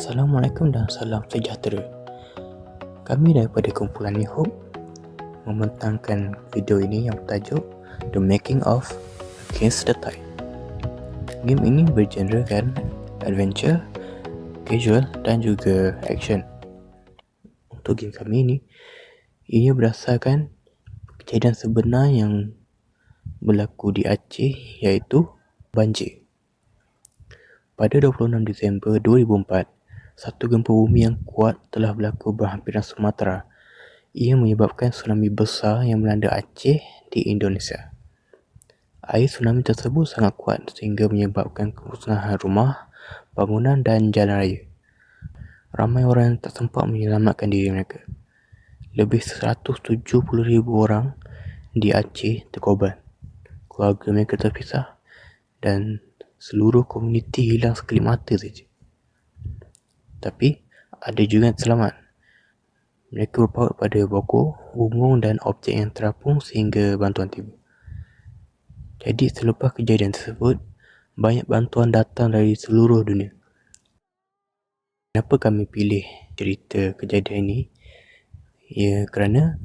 Assalamualaikum dan salam sejahtera. Kami daripada kumpulan New Hope membentangkan video ini yang bertajuk The Making of Against the Tide. Game ini bergenrekan adventure, casual dan juga action. Untuk game kami ini, ia berdasarkan kejadian sebenar yang berlaku di Aceh, iaitu banjir. Pada 26 Disember 2004, satu gempa bumi yang kuat telah berlaku berhampiran Sumatera. Ia menyebabkan tsunami besar yang melanda Aceh di Indonesia. Air tsunami tersebut sangat kuat sehingga menyebabkan kemusnahan rumah, bangunan dan jalan raya. Ramai orang yang tak sempat menyelamatkan diri mereka. Lebih 170,000 orang di Aceh terkorban. Keluarga mereka terpisah dan seluruh komuniti hilang sekelip mata saja. Tapi ada juga yang selamat. Mereka berpaut pada pokok, bumbung dan objek yang terapung sehingga bantuan tiba. Jadi selepas kejadian tersebut, banyak bantuan datang dari seluruh dunia. Kenapa kami pilih cerita kejadian ini? Ya, kerana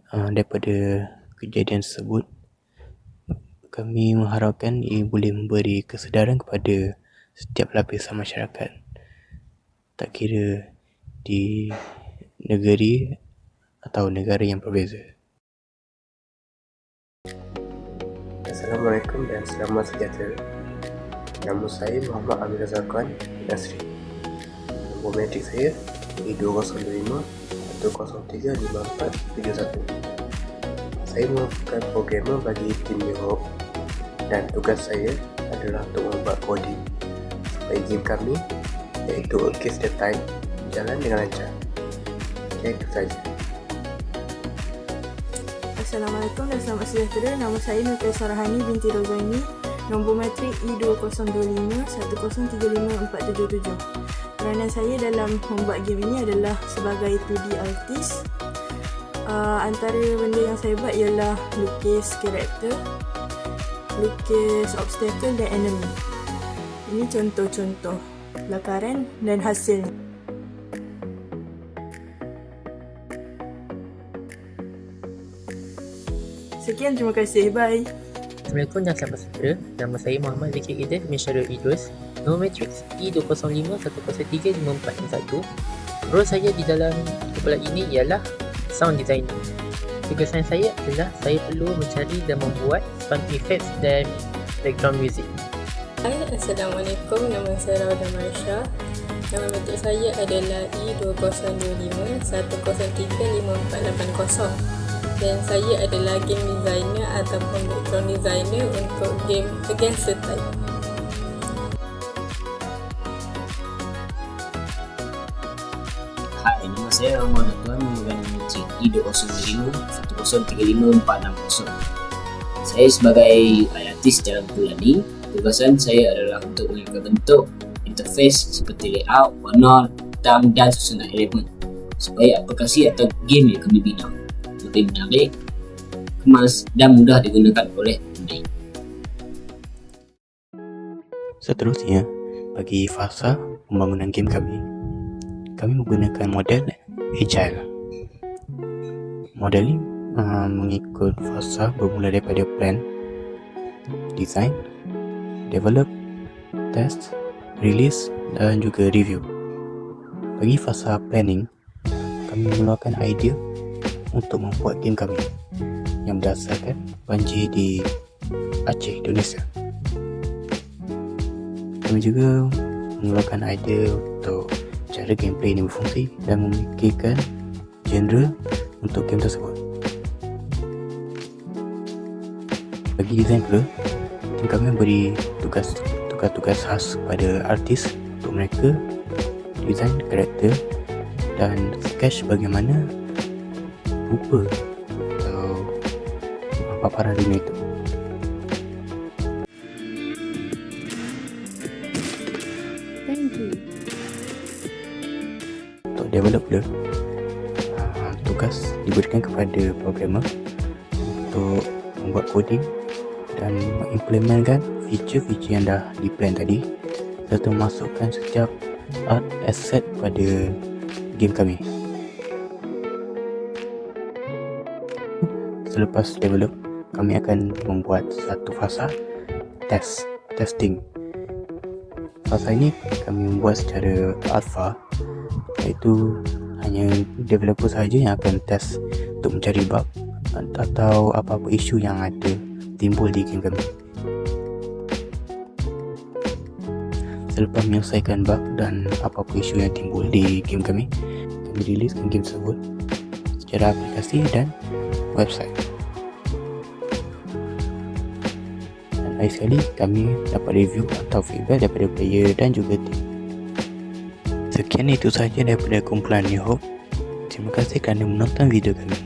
daripada kejadian tersebut, kami mengharapkan ia boleh memberi kesedaran kepada setiap lapisan masyarakat. Tak kira di negeri atau negara yang berbeza. Assalamualaikum dan selamat sejahtera. Nama saya Muhammad Amir Razakwan Nasri. Nombor matrik saya E205 1035471. Saya merupakan programmer bagi tim New Hope dan tugas saya adalah untuk membuat coding supaya game kami iaitu Against the Tide jalan dengan lancar. Itu saja. Assalamualaikum dan selamat sejahtera. Nama saya Nurul Sarahani binti Rozaini. Nombor matrik E205 1035477. Peranan saya dalam membuat game ini adalah sebagai 2D artist. Antara benda yang saya buat ialah lukis karakter, lukis obstacle dan enemy. Ini contoh-contoh lakaran dan hasilnya. Sekian, terima kasih. Bye. Assalamualaikum dan selamat sejahtera. Nama saya Muhammad Zikri Idris bin Syarul Idrus. Nombor matrix E205 1035441. Role saya di dalam kumpulan ini ialah sound designer. Tugasan saya adalah saya perlu mencari dan membuat sound effects dan background music. Hai, Assalamualaikum. Nama saya Rauda Marsha. Nama matrik saya adalah E2025 1035480. Dan saya adalah game designer ataupun background designer untuk game Against the Tide. Hai, nama saya Rahman Tuan memegang matrik E205 1035460. Saya sebagai artis dalam kumpulan ini, tugasan saya adalah untuk mengatur bentuk, interface seperti layout, warna, tang dan susunan elemen supaya aplikasi atau game yang kami bina lebih menarik, kemas dan mudah digunakan oleh pemain. Seterusnya, bagi fasa pembangunan game kami menggunakan model Agile. Model ini mengikut fasa bermula daripada plan, design, develop, test, release dan juga review. Bagi fasa planning, kami mengeluarkan idea untuk membuat game kami yang berdasarkan banjir di Aceh, Indonesia. Kami juga mengeluarkan idea untuk cara gameplay ini berfungsi dan memikirkan genre untuk game tersebut. Bagi design pula, tim kami memberi tugas khas kepada artis untuk mereka design karakter dan sketch bagaimana rupa atau paparan dunia itu. Thank you. Untuk developer, tugas diberikan kepada programmer untuk membuat coding dan mengimplementkan feature-feature yang dah di plan tadi serta memasukkan setiap art asset pada game kami. Selepas develop, kami akan membuat satu fasa testing. Fasa ini kami membuat secara alpha, iaitu hanya developer sahaja yang akan test untuk mencari bug atau apa-apa isu yang ada timbul di game kami. Selepas menyelesaikan bug dan apa-apa isu yang timbul di game kami riliskan game tersebut secara aplikasi dan website. Dan akhir sekali, kami dapat review atau feedback daripada player dan juga tim. Sekian itu sahaja daripada kumpulan New Hope. Terima kasih kerana menonton video kami.